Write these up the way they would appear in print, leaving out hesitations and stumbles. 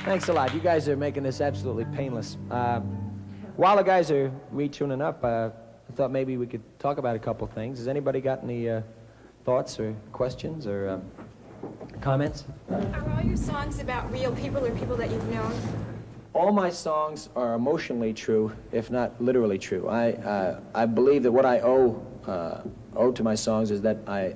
Thanks a lot. You guys are making this absolutely painless. While the guys are retuning up, I thought maybe we could talk about a couple things. Has anybody got any thoughts or questions or comments? Are all your songs about real people or people that you've known? All my songs are emotionally true, if not literally true. I believe that what I owe to my songs is that I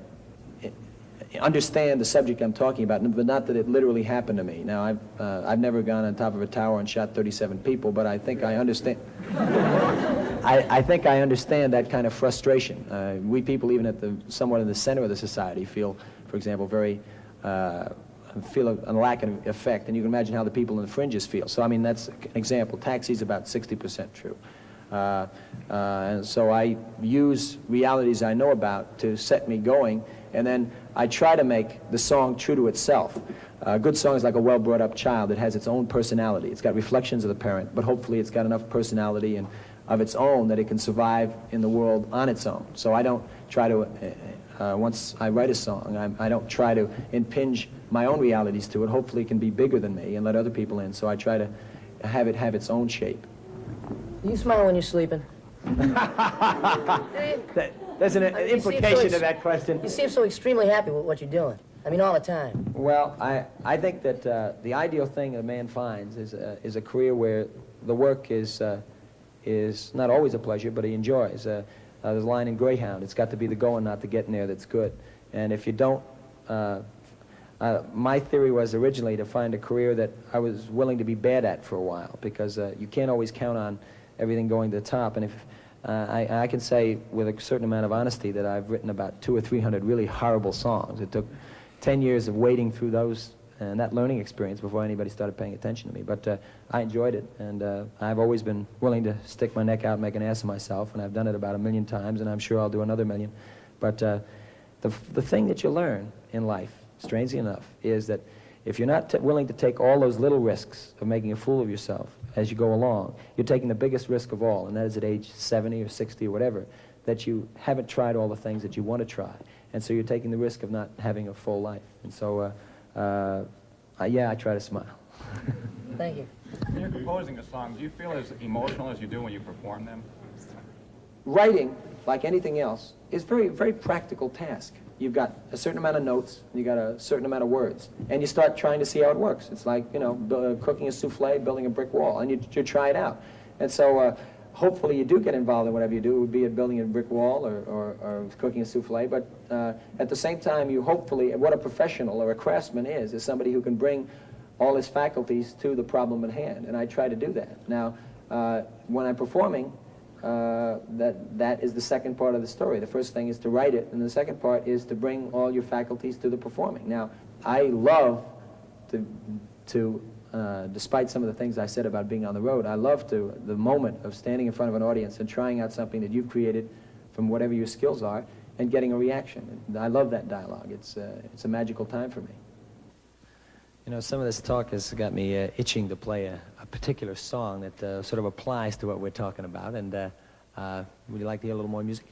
understand the subject I'm talking about, but not that it literally happened to me. Now, I've never gone on top of a tower and shot 37 people, but I think I understand. I think I understand that kind of frustration. We people, even at somewhat in the center of the society, feel, for example, feel a lack of effect, and you can imagine how the people in the fringes feel. So, I mean, that's an example. Taxi's about 60% true. And so I use realities I know about to set me going, and then I try to make the song true to itself. A good song is like a well-brought-up child. It has its own personality. It's got reflections of the parent, but hopefully it's got enough personality and of its own that it can survive in the world on its own. So I don't try to, once I write a song, I don't try to impinge my own realities to it. Hopefully it can be bigger than me and let other people in. So I try to have it have its own shape. Do you smile when you're sleeping? There's an implication to that question. You seem so extremely happy with what you're doing. I mean, all the time. Well, I think that the ideal thing a man finds is a career where the work is not always a pleasure, but he enjoys. There's a line in Greyhound, it's got to be the going, not the getting there that's good. And if you don't, my theory was originally to find a career that I was willing to be bad at for a while, because you can't always count on everything going to the top. And if I can say with a certain amount of honesty that I've written about 200 or 300 really horrible songs. It took 10 years of wading through those and that learning experience before anybody started paying attention to me. But I enjoyed it, and I've always been willing to stick my neck out and make an ass of myself, and I've done it about 1 million times, and I'm sure I'll do another 1 million. But the thing that you learn in life, strangely enough, is that if you're not willing to take all those little risks of making a fool of yourself as you go along, you're taking the biggest risk of all, and that is at age 70 or 60 or whatever, that you haven't tried all the things that you want to try. And so you're taking the risk of not having a full life. And so, yeah, I try to smile. Thank you. When you're composing a song, do you feel as emotional as you do when you perform them? Writing, like anything else, is a very, very practical task. You've got a certain amount of notes, and you've got a certain amount of words, and you start trying to see how it works. It's like, you know, cooking a souffle, building a brick wall, and you try it out. And so hopefully you do get involved in whatever you do, be it building a brick wall or cooking a souffle, but at the same time, you hopefully, what a professional or a craftsman is somebody who can bring all his faculties to the problem at hand, and I try to do that. Now, when I'm performing, that is the second part of the story. The first thing is to write it, and the second part is to bring all your faculties to the performing. Now, I love to despite some of the things I said about being on the road, I love the moment of standing in front of an audience and trying out something that you've created from whatever your skills are and getting a reaction. And I love that dialogue. It's a magical time for me. You know, some of this talk has got me itching to play a particular song that sort of applies to what we're talking about. And would you like to hear a little more music?